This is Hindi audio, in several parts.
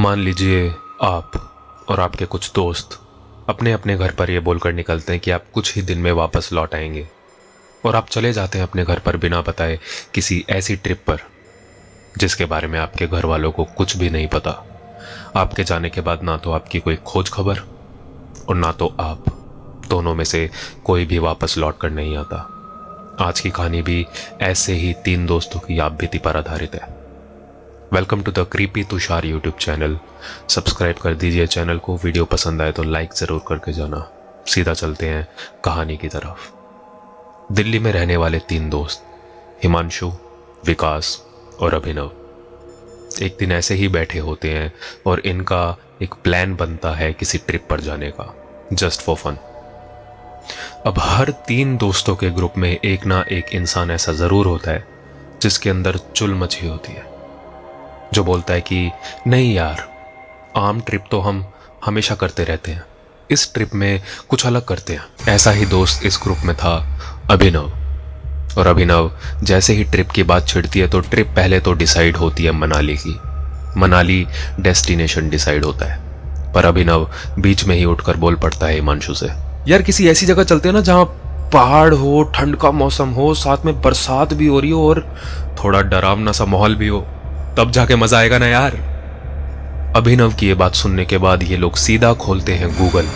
मान लीजिए आप और आपके कुछ दोस्त अपने अपने घर पर यह बोलकर निकलते हैं कि आप कुछ ही दिन में वापस लौट आएंगे, और आप चले जाते हैं अपने घर पर बिना बताए किसी ऐसी ट्रिप पर जिसके बारे में आपके घर वालों को कुछ भी नहीं पता। आपके जाने के बाद ना तो आपकी कोई खोज खबर और ना तो आप दोनों में से कोई भी वापस लौट कर नहीं आता। आज की कहानी भी ऐसे ही तीन दोस्तों की आप बीती पर आधारित है। Welcome to the creepy Tushar YouTube channel. Subscribe कर दीजिए चैनल को। वीडियो पसंद आए तो लाइक ज़रूर करके जाना। सीधा चलते हैं कहानी की तरफ। दिल्ली में रहने वाले तीन दोस्त हिमांशु, विकास और अभिनव एक दिन ऐसे ही बैठे होते हैं और इनका एक प्लान बनता है किसी ट्रिप पर जाने का, जस्ट फॉर फन। अब हर तीन दोस्तों के ग्रुप में एक ना एक इंसान ऐसा ज़रूर होता है जिसके अंदर चुल मची होती है, जो बोलता है कि नहीं यार, आम ट्रिप तो हम हमेशा करते रहते हैं, इस ट्रिप में कुछ अलग करते हैं। ऐसा ही दोस्त इस ग्रुप में था अभिनव। और अभिनव जैसे ही ट्रिप की बात छिड़ती है तो ट्रिप पहले तो डिसाइड होती है मनाली की। मनाली डेस्टिनेशन डिसाइड होता है, पर अभिनव बीच में ही उठकर बोल पड़ता है हिमांशु से, यार किसी ऐसी जगह चलते हैं ना जहाँ पहाड़ हो, ठंड का मौसम हो, साथ में बरसात भी हो रही हो और थोड़ा डरावना सा माहौल भी हो, तब जाके मजा आएगा ना यार। अभिनव की ये बात सुनने के बाद ये लोग सीधा खोलते हैं गूगल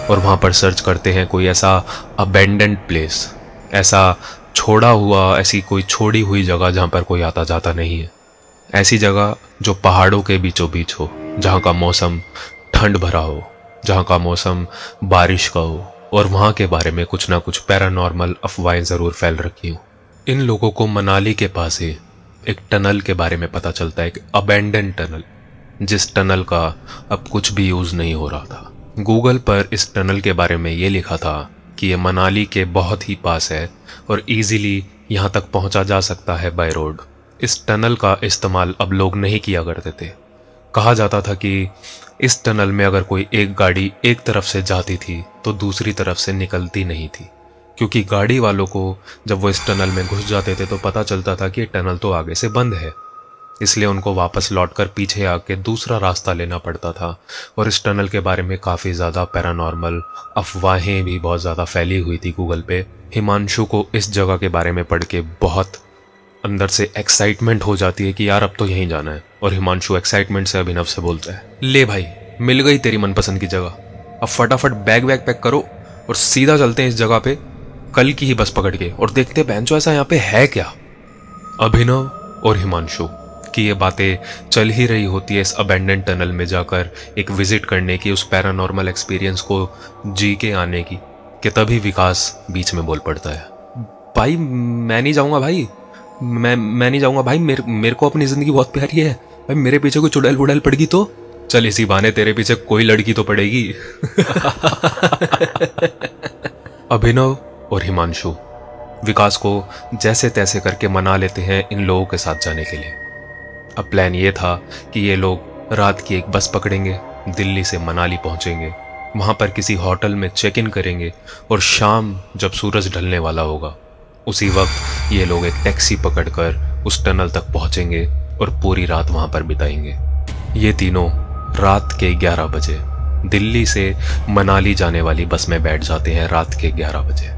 और वहां पर सर्च करते हैं कोई ऐसा अबेंडेंड प्लेस, ऐसा छोड़ा हुआ, ऐसी कोई छोड़ी हुई जगह जहां पर कोई आता जाता नहीं है। ऐसी जगह जो पहाड़ों के बीचों बीच हो, जहां का मौसम ठंड भरा हो, जहां का मौसम बारिश का हो, और वहां के बारे में कुछ ना कुछ पैरानॉर्मल अफवाहें जरूर फैल रखी हो। इन लोगों को मनाली के पास ही एक टनल के बारे में पता चलता है, एक अबेंडन टनल, जिस टनल का अब कुछ भी यूज नहीं हो रहा था। गूगल पर इस टनल के बारे में ये लिखा था कि ये मनाली के बहुत ही पास है और इजीली यहाँ तक पहुँचा जा सकता है बाय रोड। इस टनल का इस्तेमाल अब लोग नहीं किया करते थे। कहा जाता था कि इस टनल में अगर कोई एक गाड़ी एक तरफ से जाती थी तो दूसरी तरफ से निकलती नहीं थी, क्योंकि गाड़ी वालों को जब वो इस टनल में घुस जाते थे तो पता चलता था कि ये टनल तो आगे से बंद है, इसलिए उनको वापस लौटकर पीछे आके दूसरा रास्ता लेना पड़ता था। और इस टनल के बारे में काफ़ी ज़्यादा पैरानॉर्मल अफवाहें भी बहुत ज़्यादा फैली हुई थी गूगल पे। हिमांशु को इस जगह के बारे में पढ़ के बहुत अंदर से एक्साइटमेंट हो जाती है कि यार अब तो यहीं जाना है, और हिमांशु एक्साइटमेंट से अभिनव से बोलता है, ले भाई, मिल गई तेरी मनपसंद की जगह, अब फटाफट बैग वैग पैक करो और सीधा चलते हैं इस जगह पे, कल की ही बस पकड़ के, और देखते हैं बेंचो ऐसा यहाँ पे है क्या। अभिनव और हिमांशु की ये बातें चल ही रही होती है इस अबेंडन टनल में जाकर एक विजिट करने की, उस पैरानॉर्मल एक्सपीरियंस को जी के आने की, कि तभी विकास बीच में बोल पड़ता है, भाई मैं नहीं जाऊंगा भाई, मैं नहीं जाऊंगा भाई, मेरे को अपनी जिंदगी बहुत प्यारी है भाई, मेरे पीछे कोई चुड़ैल बुड़ैल पड़ेगी तो। चल इसी बहाने तेरे पीछे कोई लड़की तो पड़ेगी। अभिनव और हिमांशु विकास को जैसे तैसे करके मना लेते हैं इन लोगों के साथ जाने के लिए। अब प्लान ये था कि ये लोग रात की एक बस पकड़ेंगे, दिल्ली से मनाली पहुंचेंगे, वहां पर किसी होटल में चेक इन करेंगे, और शाम जब सूरज ढलने वाला होगा उसी वक्त ये लोग एक टैक्सी पकड़कर उस टनल तक पहुंचेंगे और पूरी रात वहां पर बिताएंगे। ये तीनों रात के 11 बजे दिल्ली से मनाली जाने वाली बस में बैठ जाते हैं, रात के 11 बजे,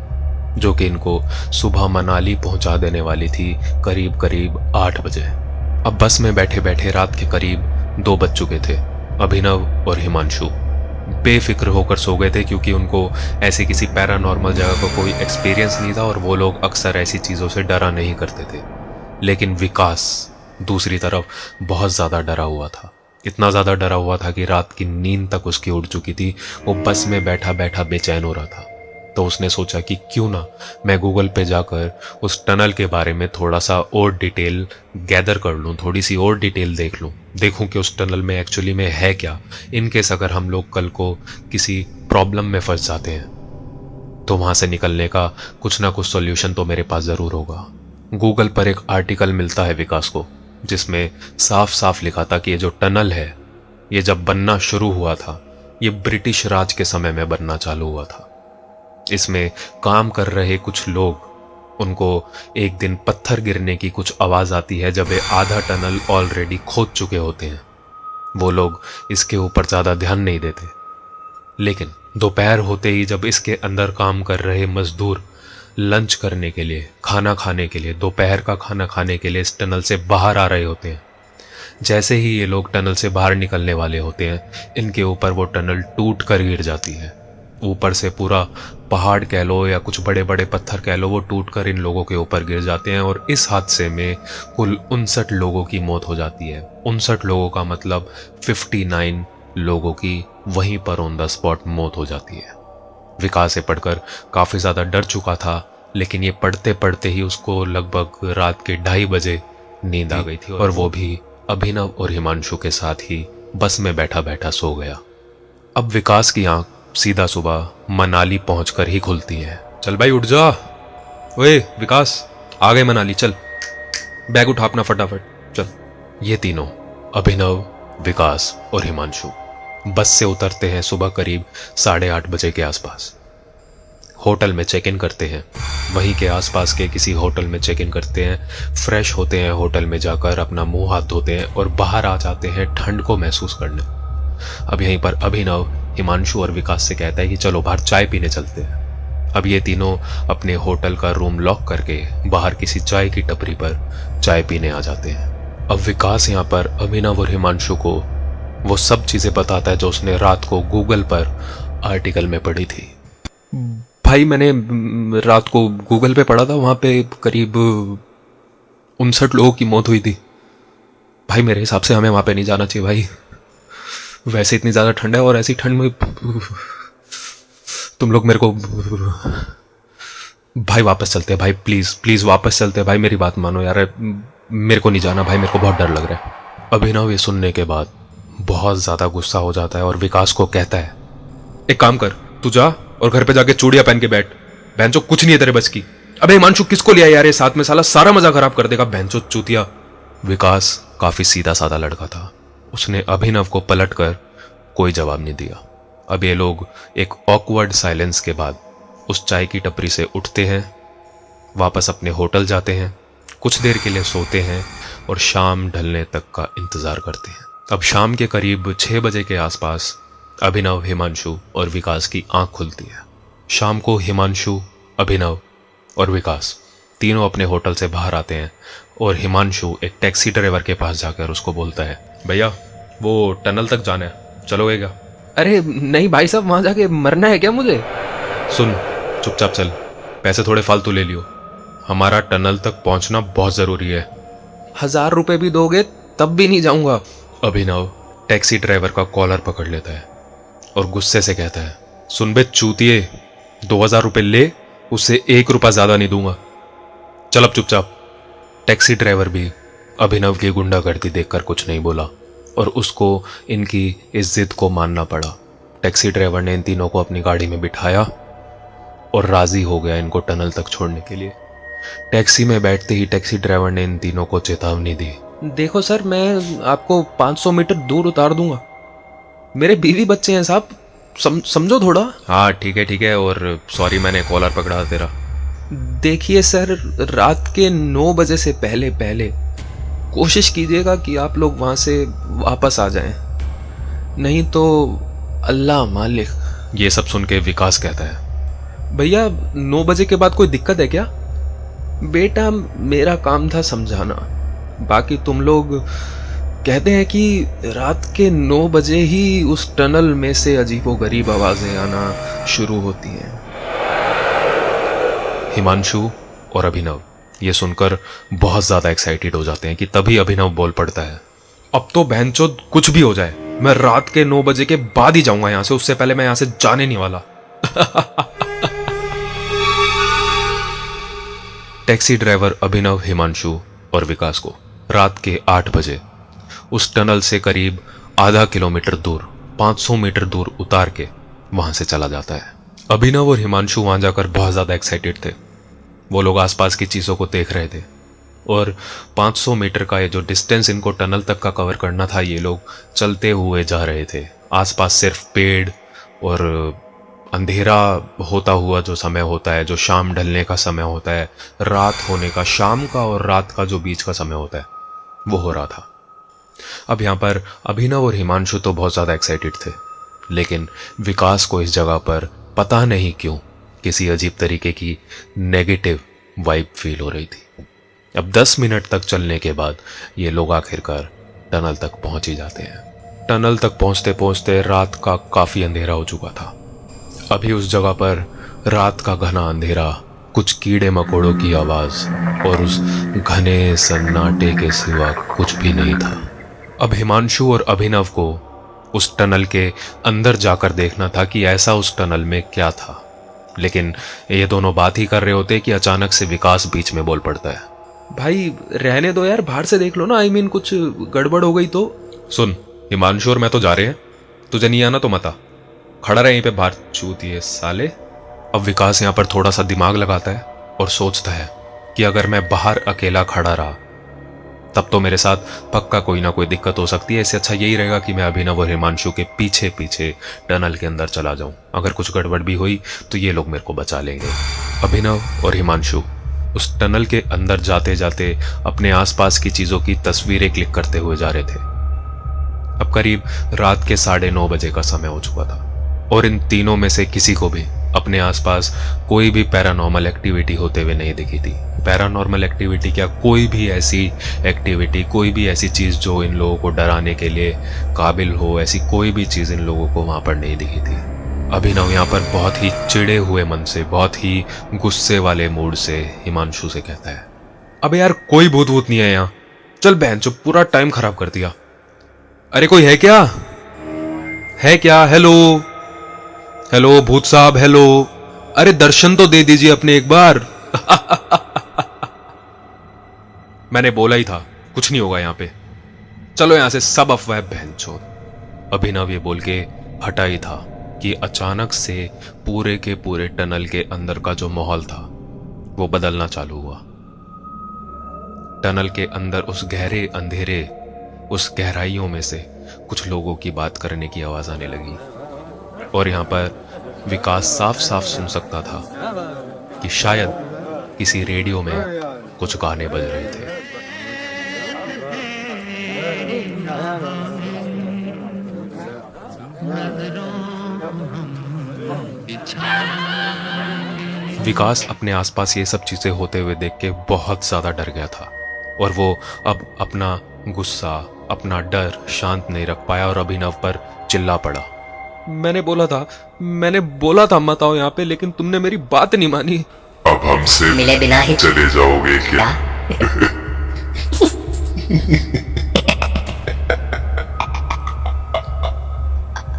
जो कि इनको सुबह मनाली पहुंचा देने वाली थी करीब करीब 8 बजे। अब बस में बैठे बैठे रात के करीब 2 बज चुके थे। अभिनव और हिमांशु बेफिक्र होकर सो गए थे, क्योंकि उनको ऐसे किसी पैरानॉर्मल जगह का कोई एक्सपीरियंस नहीं था और वो लोग अक्सर ऐसी चीज़ों से डरा नहीं करते थे। लेकिन विकास दूसरी तरफ बहुत ज़्यादा डरा हुआ था, इतना ज़्यादा डरा हुआ था कि रात की नींद तक उसकी उड़ चुकी थी। वो बस में बैठा बैठा बेचैन हो रहा था, तो उसने सोचा कि क्यों ना मैं गूगल पे जाकर उस टनल के बारे में थोड़ा सा और डिटेल गैदर कर लूँ, थोड़ी सी और डिटेल देख लूँ, देखूँ कि उस टनल में एक्चुअली में है क्या, इनकेस अगर हम लोग कल को किसी प्रॉब्लम में फंस जाते हैं तो वहाँ से निकलने का कुछ ना कुछ सॉल्यूशन तो मेरे पास ज़रूर होगा। गूगल पर एक आर्टिकल मिलता है विकास को, जिसमें साफ साफ लिखा था कि ये जो टनल है, ये जब बनना शुरू हुआ था, ये ब्रिटिश राज के समय में बनना चालू हुआ था। इसमें काम कर रहे कुछ लोग, उनको एक दिन पत्थर गिरने की कुछ आवाज़ आती है जब वे आधा टनल ऑलरेडी खोद चुके होते हैं। वो लोग इसके ऊपर ज़्यादा ध्यान नहीं देते। लेकिन दोपहर होते ही जब इसके अंदर काम कर रहे मजदूर लंच करने के लिए, खाना खाने के लिए, दोपहर का खाना खाने के लिए इस टनल से बाहर आ रहे होते हैं, जैसे ही ये लोग टनल से बाहर निकलने वाले होते हैं, इनके ऊपर वो टनल टूट कर गिर जाती है। ऊपर से पूरा पहाड़ कह लो या कुछ बड़े बड़े पत्थर कह लो, वो टूट कर इन लोगों के ऊपर गिर जाते हैं और इस हादसे में कुल 59 लोगों की मौत हो जाती है। 59 लोगों का मतलब 59 लोगों की वहीं पर ऑन द स्पॉट मौत हो जाती है। विकास ये पढ़कर काफ़ी ज़्यादा डर चुका था, लेकिन ये पढ़ते पढ़ते ही उसको लगभग रात के 2:30 बजे नींद आ गई थी और वो भी अभिनव और हिमांशु के साथ ही बस में बैठा बैठा सो गया। अब विकास की आंख सीधा सुबह मनाली पहुंचकर ही खुलती है। चल भाई उठ जा, ओए विकास आ गए मनाली, चल बैग उठा अपना फटाफट चल। ये तीनों अभिनव, विकास और हिमांशु बस से उतरते हैं सुबह करीब 8:30 बजे के आसपास। होटल में चेक इन करते हैं, वहीं के आसपास के किसी होटल में चेक इन करते हैं, फ्रेश होते हैं, होटल में जाकर अपना मुंह हाथ धोते हैं और बाहर आ जाते हैं ठंड को महसूस करने। अब यहीं पर अभिनव हिमांशु और विकास से कहता है कि चलो बाहर चाय पीने चलते हैं। अब ये तीनों अपने होटल का रूम लॉक करके बाहर किसी चाय की टपरी पर चाय पीने आ जाते हैं। अब विकास यहाँ पर अभिनव और हिमांशु को वो सब चीजें बताता है जो उसने रात को गूगल पर आर्टिकल में पढ़ी थी। भाई मैंने रात को गूगल पे पढ़ा था, वहां पे करीब 59 लोगों की मौत हुई थी। भाई मेरे हिसाब से हमें वहां पे नहीं जाना चाहिए भाई, वैसे इतनी ज्यादा ठंड है और ऐसी ठंड में तुम लोग मेरे को भाई वापस चलते हैं भाई, प्लीज प्लीज वापस चलते हैं भाई, मेरी बात मानो यार, मेरे को नहीं जाना भाई, मेरे को बहुत डर लग रहा है। अभिनव ये सुनने के बाद बहुत ज्यादा गुस्सा हो जाता है और विकास को कहता है एक काम कर, तू जा और घर पे जाके चूड़ियां पहन के बैठ, बहनचो कुछ नहीं है तेरे बस की। अबे हिमांशु किसको लिया यार ये साथ में, साला सारा मजा खराब कर देगा बहनचो चूतिया। विकास काफी सीधा साधा लड़का था, उसने अभिनव को पलटकर कोई जवाब नहीं दिया। अब ये लोग एक ऑकवर्ड साइलेंस के बाद उस चाय की टपरी से उठते हैं, वापस अपने होटल जाते हैं, कुछ देर के लिए सोते हैं और शाम ढलने तक का इंतजार करते हैं। अब शाम के करीब 6 बजे के आसपास अभिनव, हिमांशु और विकास की आंख खुलती है। शाम को हिमांशु, अभिनव और विकास तीनों अपने होटल से बाहर आते हैं और हिमांशु एक टैक्सी ड्राइवर के पास जाकर उसको बोलता है भैया वो टनल तक जाना है, चलोगे क्या? अरे नहीं भाई साहब, वहां जाके मरना है क्या मुझे? सुन चुपचाप चल, पैसे थोड़े फालतू ले लियो, हमारा टनल तक पहुंचना बहुत जरूरी है। 1000 रुपए भी दोगे तब भी नहीं जाऊंगा। अभिनव टैक्सी ड्राइवर का कॉलर पकड़ लेता है और गुस्से से कहता है सुन बे चूतिए, 2000 रुपए ले, उससे 1 रुपया ज्यादा नहीं दूंगा, चल अब चुपचाप। टैक्सी ड्राइवर भी अभिनव की गुंडागर्दी देखकर कुछ नहीं बोला और उसको इनकी इस जिद को मानना पड़ा। टैक्सी ड्राइवर ने इन तीनों को अपनी गाड़ी में बिठाया और राजी हो गया इनको टनल तक छोड़ने के लिए। टैक्सी में बैठते ही टैक्सी ड्राइवर ने इन तीनों को चेतावनी दी, देखो सर, मैं आपको 500 मीटर दूर उतार दूंगा, मेरे बीवी बच्चे हैं साहब, समझो थोड़ा। हाँ ठीक है, और सॉरी मैंने कॉलर पकड़ा तेरा। देखिए सर, रात के 9 बजे से पहले पहले कोशिश कीजिएगा कि आप लोग वहां से वापस आ जाएं, नहीं तो अल्लाह मालिक। ये सब सुन के विकास कहता है भैया 9 बजे के बाद कोई दिक्कत है क्या? बेटा मेरा काम था समझाना, बाकी तुम लोग कहते हैं कि रात के 9 बजे ही उस टनल में से अजीबोगरीब आवाजें आना शुरू होती हैं। हिमांशु और अभिनव ये सुनकर बहुत ज्यादा एक्साइटेड हो जाते हैं कि तभी अभिनव बोल पड़ता है अब तो बहनचोद कुछ भी हो जाए, मैं रात के 9 बजे के बाद ही जाऊंगा यहां से, उससे पहले मैं यहां से जाने नहीं वाला। टैक्सी ड्राइवर अभिनव, हिमांशु और विकास को रात के 8 बजे उस टनल से करीब आधा किलोमीटर दूर 500 मीटर दूर उतार के वहां से चला जाता है। अभिनव और हिमांशु वहां जाकर बहुत ज्यादा एक्साइटेड थे, वो लोग आसपास की चीजों को देख रहे थे और 500 मीटर का ये जो डिस्टेंस इनको टनल तक का कवर करना था, ये लोग चलते हुए जा रहे थे। आसपास सिर्फ पेड़ और अंधेरा होता हुआ जो समय होता है, जो शाम ढलने का समय होता है, रात होने का, शाम का और रात का जो बीच का समय होता है, वो हो रहा था। अब यहाँ पर अभिनव और हिमांशु तो बहुत ज़्यादा एक्साइटेड थे, लेकिन विकास को इस जगह पर पता नहीं क्यों किसी अजीब तरीके की नेगेटिव वाइब फील हो रही थी। अब 10 मिनट तक चलने के बाद ये लोग आखिरकार टनल तक पहुंच ही जाते हैं। टनल तक पहुंचते पहुंचते रात का काफ़ी अंधेरा हो चुका था। अभी उस जगह पर रात का घना अंधेरा, कुछ कीड़े मकोड़ों की आवाज़ और उस घने सन्नाटे के सिवा कुछ भी नहीं था। अब हिमांशु और अभिनव को उस टनल के अंदर जाकर देखना था कि ऐसा उस टनल में क्या था, लेकिन ये दोनों बात ही कर रहे होते कि अचानक से विकास बीच में बोल पड़ता है, भाई रहने दो यार, बाहर से देख लो ना, कुछ गड़बड़ हो गई तो। सुन, हिमांशु और मैं तो जा रहे हैं, तुझे नहीं आना तो मत आ, खड़ा रहे यहीं पे बाहर, चूतिए साले। अब विकास यहाँ पर थोड़ा सा दिमाग लगाता है और सोचता है कि अगर मैं बाहर अकेला खड़ा रहा तब तो मेरे साथ पक्का कोई ना कोई दिक्कत हो सकती है। इससे अच्छा यही रहेगा कि मैं अभिनव और हिमांशु के पीछे पीछे टनल के अंदर चला जाऊं। अगर कुछ गड़बड़ भी हुई तो ये लोग मेरे को बचा लेंगे। अभिनव और हिमांशु उस टनल के अंदर जाते जाते अपने आसपास की चीजों की तस्वीरें क्लिक करते हुए जा रहे थे। अब करीब रात के 9:30 बजे का समय हो चुका था और इन तीनों में से किसी को भी अपने आसपास कोई भी पैरानॉर्मल एक्टिविटी होते हुए नहीं दिखी थी। पैरानॉर्मल एक्टिविटी क्या, कोई भी ऐसी एक्टिविटी, कोई भी ऐसी चीज़ जो इन लोगों को डराने के लिए काबिल हो, ऐसी कोई भी चीज़ इन लोगों को वहाँ पर नहीं दिखी थी। अभिनव यहाँ पर बहुत ही चिड़े हुए मन से, बहुत ही गुस्से वाले मूड से हिमांशु से कहता है, अबे यार कोई भूत वूत नहीं है यहाँ, चल बहन चुप, पूरा टाइम खराब कर दिया। अरे कोई है क्या, है क्या? हेलो हेलो भूत साहब, हेलो, अरे दर्शन तो दे दीजिए अपने एक बार। मैंने बोला ही था कुछ नहीं होगा यहाँ पे, चलो यहाँ से, सब अफवाह बहनचोद। अभिनव ये बोल के हटा ही था कि अचानक से पूरे के पूरे टनल के अंदर का जो माहौल था वो बदलना चालू हुआ। टनल के अंदर उस गहरे अंधेरे, उस गहराइयों में से कुछ लोगों की बात करने की आवाज आने लगी और यहाँ पर विकास साफ साफ सुन सकता था कि शायद किसी रेडियो में कुछ गाने बज रहे थे। विकास अपने आसपास ये सब चीजें होते हुए देख के बहुत ज्यादा डर गया था और वो अब अपना गुस्सा, अपना डर शांत नहीं रख पाया और अभिनव पर चिल्ला पड़ा, मैंने बोला था मत आओ यहाँ पे, लेकिन तुमने मेरी बात नहीं मानी। अब हमसे मिले बिना ही चले जाओगे क्या?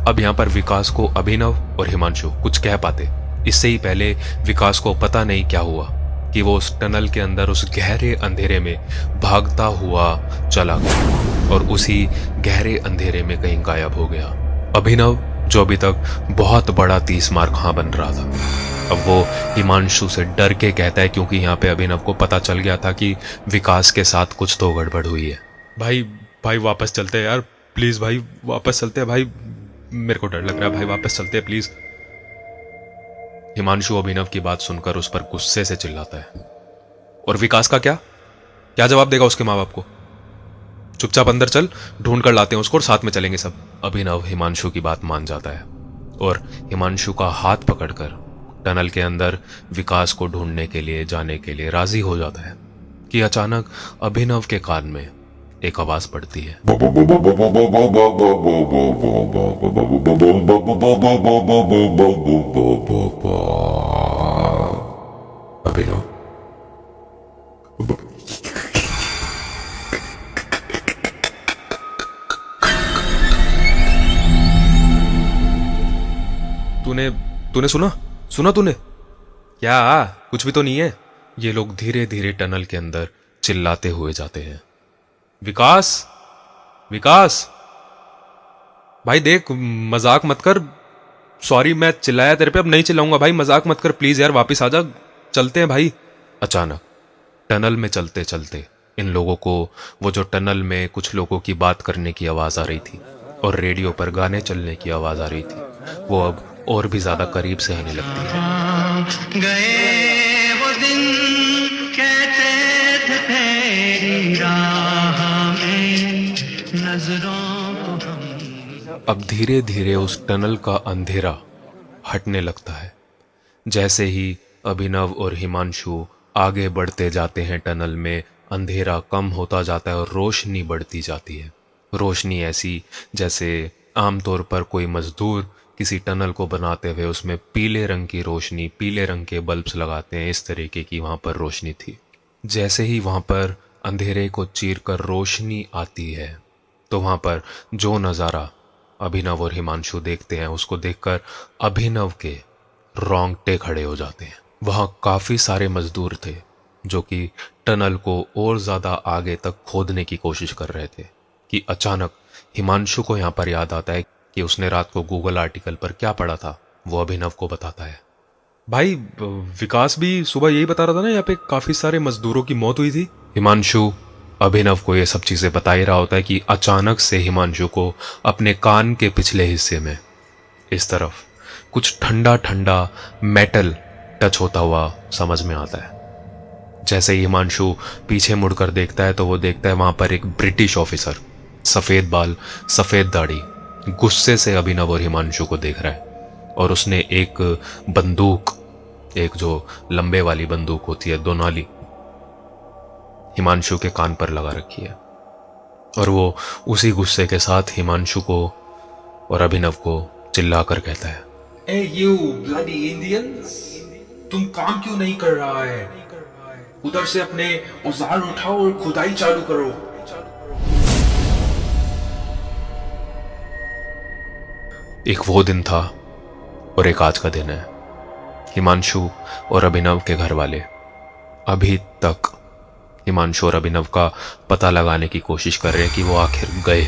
अब यहाँ पर विकास को अभिनव और हिमांशु कुछ कह पाते, इससे ही पहले विकास को पता नहीं क्या हुआ कि वो उस टनल के अंदर उस गहरे अंधेरे में भागता हुआ चला गया और उसी गहरे अंधेरे में कहीं गायब हो गया। अभिनव जो अभी तक बहुत बड़ा 30 मार खां बन रहा था, अब वो हिमांशु से डर के कहता है, क्योंकि यहाँ पे अभिनव को पता चल गया था कि विकास के साथ कुछ तो गड़बड़ हुई है। भाई वापस चलते हैं यार, प्लीज भाई वापस चलते हैं भाई, मेरे को डर लग रहा है भाई, वापस चलते हैं प्लीज। हिमांशु अभिनव की बात सुनकर उस पर गुस्से से चिल्लाता है, और विकास का क्या जवाब देगा उसके माँ बाप को? चुपचाप अंदर चल, ढूंढ कर लाते हैं उसको और साथ में चलेंगे सब। अभिनव हिमांशु की बात मान जाता है और हिमांशु का हाथ पकड़कर टनल के अंदर विकास को ढूंढने के लिए जाने के लिए राजी हो जाता है कि अचानक अभिनव के कान में एक आवाज पड़ती है, अभिनव, तूने सुना तूने? क्या कुछ भी तो नहीं है? ये लोग धीरे धीरे टनल के अंदर चिल्लाते हुए जाते हैं, विकास भाई देख, मजाक मत कर, सॉरी मैं चिल्लाया तेरे पे, अब नहीं चिल्लाऊंगा भाई, मजाक मत कर प्लीज यार, वापस आ जा, चलते हैं भाई। अचानक टनल में चलते चलते इन लोगों को वो जो टनल में कुछ लोगों की बात करने की आवाज आ रही थी और रेडियो पर गाने चलने की आवाज आ रही थी, वो अब और भी ज्यादा करीब से आने लगती है। गए वो दिन कहते थे तेरी राह में नजरों को हम अब धीरे धीरे उस टनल का अंधेरा हटने लगता है। जैसे ही अभिनव और हिमांशु आगे बढ़ते जाते हैं टनल में, अंधेरा कम होता जाता है और रोशनी बढ़ती जाती है। रोशनी ऐसी जैसे आमतौर पर कोई मजदूर किसी टनल को बनाते हुए उसमें पीले रंग की रोशनी, पीले रंग के बल्ब्स लगाते हैं, इस तरीके की वहां पर रोशनी थी। जैसे ही वहां पर अंधेरे को चीर कर रोशनी आती है तो वहां पर जो नज़ारा अभिनव और हिमांशु देखते हैं, उसको देखकर अभिनव के रोंगटे खड़े हो जाते हैं। वहां काफी सारे मजदूर थे जो कि टनल को और ज्यादा आगे तक खोदने की कोशिश कर रहे थे कि अचानक हिमांशु को यहाँ पर याद आता है कि उसने रात को गूगल आर्टिकल पर क्या पढ़ा था। वो अभिनव को बताता है। भाई विकास भी सुबह यही बता रहा था ना, यहाँ पे काफी सारे मजदूरों की मौत हुई थी। हिमांशु अभिनव को ये सब चीजें बता ही रहा होता है कि अचानक से हिमांशु को अपने कान के पिछले हिस्से में इस तरफ कुछ ठंडा ठंडा मेटल टच होता हुआ समझ में आता है। जैसे ही हिमांशु पीछे मुड़कर देखता है तो वो देखता है वहां पर एक ब्रिटिश ऑफिसर, सफेद बाल, सफेद दाढ़ी, गुस्से से अभिनव और हिमांशु को देख रहा है और उसने एक बंदूक, एक जो लंबे वाली बंदूक होती है, दोनाली, हिमांशु के कान पर लगा रखी है। और वो उसी गुस्से के साथ हिमांशु को और अभिनव को चिल्लाकर कहता है, ए यू ब्लडी इंडियंस, तुम काम क्यों नहीं कर रहा है? उधर से अपने औजार उठाओ और खुदाई चालू करो। एक वो दिन था और एक आज का दिन है। हिमांशु और अभिनव के घर वाले अभी तक हिमांशु और अभिनव का पता लगाने की कोशिश कर रहे हैं कि वो आखिर गए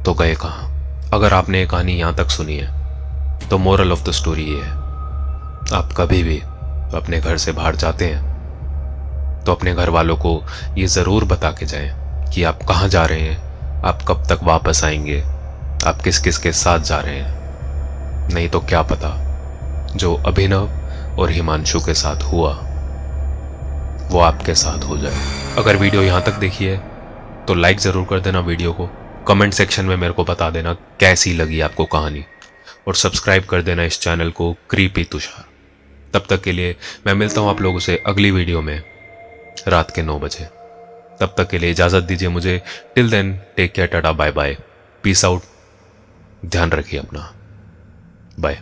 तो गए कहां। अगर आपने ये कहानी यहां तक सुनी है तो मोरल ऑफ द स्टोरी ये है, आप कभी भी अपने घर से बाहर जाते हैं तो अपने घर वालों को ये जरूर बता के जाएं कि आप कहां जा रहे हैं, आप कब तक वापस आएंगे, आप किस किस के साथ जा रहे हैं। नहीं तो क्या पता जो अभिनव और हिमांशु के साथ हुआ वो आपके साथ हो जाए। अगर वीडियो यहां तक देखी है तो लाइक जरूर कर देना वीडियो को, कमेंट सेक्शन में मेरे को बता देना कैसी लगी आपको कहानी, और सब्सक्राइब कर देना इस चैनल को क्रीपी तुषार। तब तक के लिए मैं मिलता हूं आप लोगों से अगली वीडियो में रात के 9 बजे। तब तक के लिए इजाजत दीजिए मुझे। Till then take care, tata, bye bye, peace out, ध्यान रखिए अपना, बाय।